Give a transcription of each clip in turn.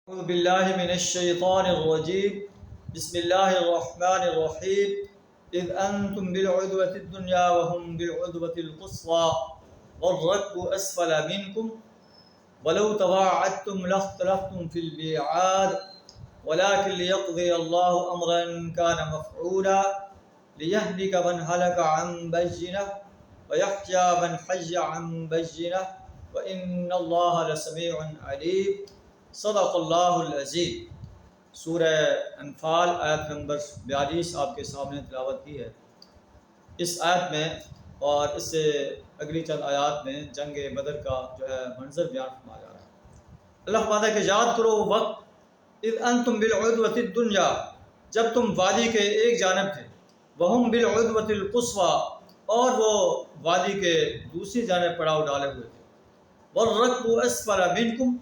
أعوذ بالله من الشيطان الرجيم. بسم الله الرحمن الرحيم. إذ أنتم بالعدوة الدنيا وهم بالعدوة القصوى والركب أسفل منكم ولو تواعدتم لاختلفتم في الميعاد ولكن ليقضي الله أمرا كان مفعولا ليهلك من هلك عن بينة ويحيى من حي عن بينة وإن الله لسميع عليم. صدق اللہ العظیم. سورہ انفال آیت نمبر 42 آپ کے سامنے تلاوت کی ہے. اس آیت میں اور اس سے اگلی چند آیات میں جنگ بدر کا منظر بیان فرمایا جا رہا ہے. اللہ فرماتا ہے کہ یاد کرو وہ وقت اذ انتم بالعدوۃ الدنیا، جب تم وادی کے ایک جانب تھے، وہم بالعدوۃ القصویٰ، اور وہ وادی کے دوسری جانب پڑاؤ ڈالے ہوئے تھے، والرکب اسفل منکم،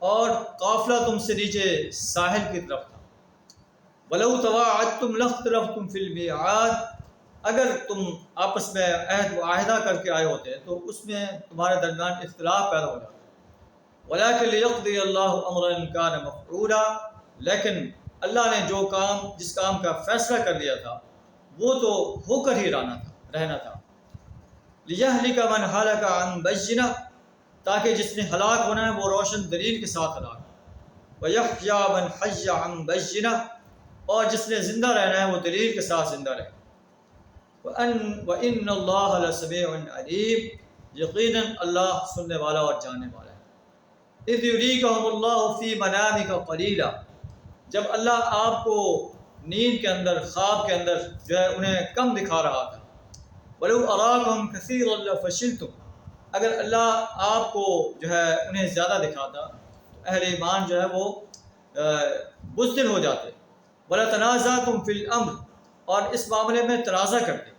اور قافلہ تم سے نیچے ساحل کی طرف تھا، وَلَوْ تَوَاعَدْتُمْ لَاخْتَلَفْتُمْ فِي الْمِيعَادِ، اگر تم آپس میں عہد معاہدہ کر کے آئے ہوتے تو اس میں تمہارے درمیان اختلاف پیدا ہو جاتا. وَلَكِنْ لِيَقْضِيَ اللَّهُ أَمْرًا كَانَ مَفْعُولًا، لیکن اللہ نے جس کام کا فیصلہ کر لیا تھا وہ تو ہو کر ہی رہنا تھا. لِيَهْلِكَ مَنْ هَلَكَ عَنْ بَيِّنَةٍ، تاکہ جس نے ہلاک ہونا ہے وہ روشن دلیل کے ساتھ ہلاک ہو. وَيَحْيَى مَنْ حَيَّ عَنْ بَيِّنَةٍ، اور جس نے زندہ رہنا ہے وہ دلیل کے ساتھ زندہ رہے. وَإِنَّ اللَّهَ لَسَمِيعٌ عَلِيمٌ، یقیناً اللہ سننے والا اور جاننے والا ہے. اِذْ يُرِيكَهُمُ اللَّهُ فِي مَنَامِكَ قَلِيلًا، جب اللہ آپ کو نیند کے اندر، خواب کے اندر انہیں کم دکھا رہا تھا. وَلَوْ أَرَاكُمْ كَثِيرًا لَفَشِلْتُمْ، اگر اللہ آپ کو انہیں زیادہ دکھاتا تو اہل ایمان وہ بزدل ہو جاتے. وَلَتَنَازَعْتُمْ فِي الْأَمْرِ، اور اس معاملے میں تنازع کرتے.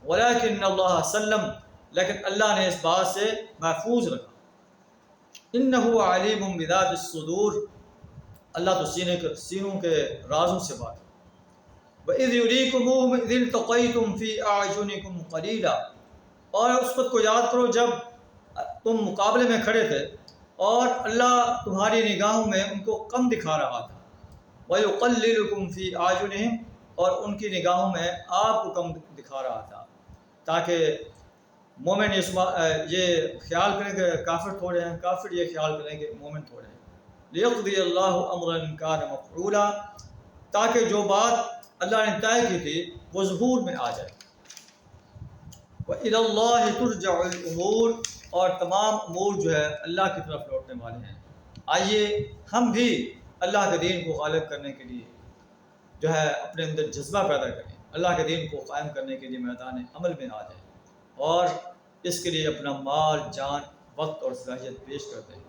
وَلَكِنَّ اللَّهَ سَلَّمَ، لیکن اللہ نے اس بات سے محفوظ رکھا. إِنَّهُ عَلِيمٌ بِذَاتِ الصُّدُورِ، اللہ تو سینوں کے رازوں سے بات ہے. وَإِذْ يُرِيكُمُوهُمْ إِذِ الْتَقَيْتُمْ فِي أَعْيُنِكُمْ قَلِيلًا، اور اس وقت کو یاد کرو جب تم مقابلے میں کھڑے تھے اور اللہ تمہاری نگاہوں میں ان کو کم دکھا رہا تھا. وَيُقَلِّلُكُمْ فِي أَعْيُنِهِمْ، اور ان کی نگاہوں میں آپ کو کم دکھا رہا تھا، تاکہ مومن یہ خیال کریں کہ کافر تھوڑے ہیں، کافر یہ خیال کریں کہ مومن تھوڑے ہیں. لِيَقْضِيَ اللَّهُ أَمْرًا كَانَ مَفْعُولًا، تاکہ جو بات اللہ نے طے کی تھی وہ ظہور میں آ جائے. وَإِلَى اللَّهِ تُرْجَعُ الْأُمُورُ، اور تمام امور اللہ کی طرف لوٹنے والے ہیں. آئیے ہم بھی اللہ کے دین کو غالب کرنے کے لیے اپنے اندر جذبہ پیدا کریں، اللہ کے دین کو قائم کرنے کے لیے میدان عمل میں آ جائیں، اور اس کے لیے اپنا مال، جان، وقت اور صلاحیت پیش کرتے ہیں.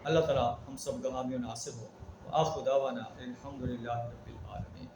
اللہ تعالیٰ ہم سب کا حامی و ناصر ہو. وآخر دعوانا الحمدللہ رب العالمین.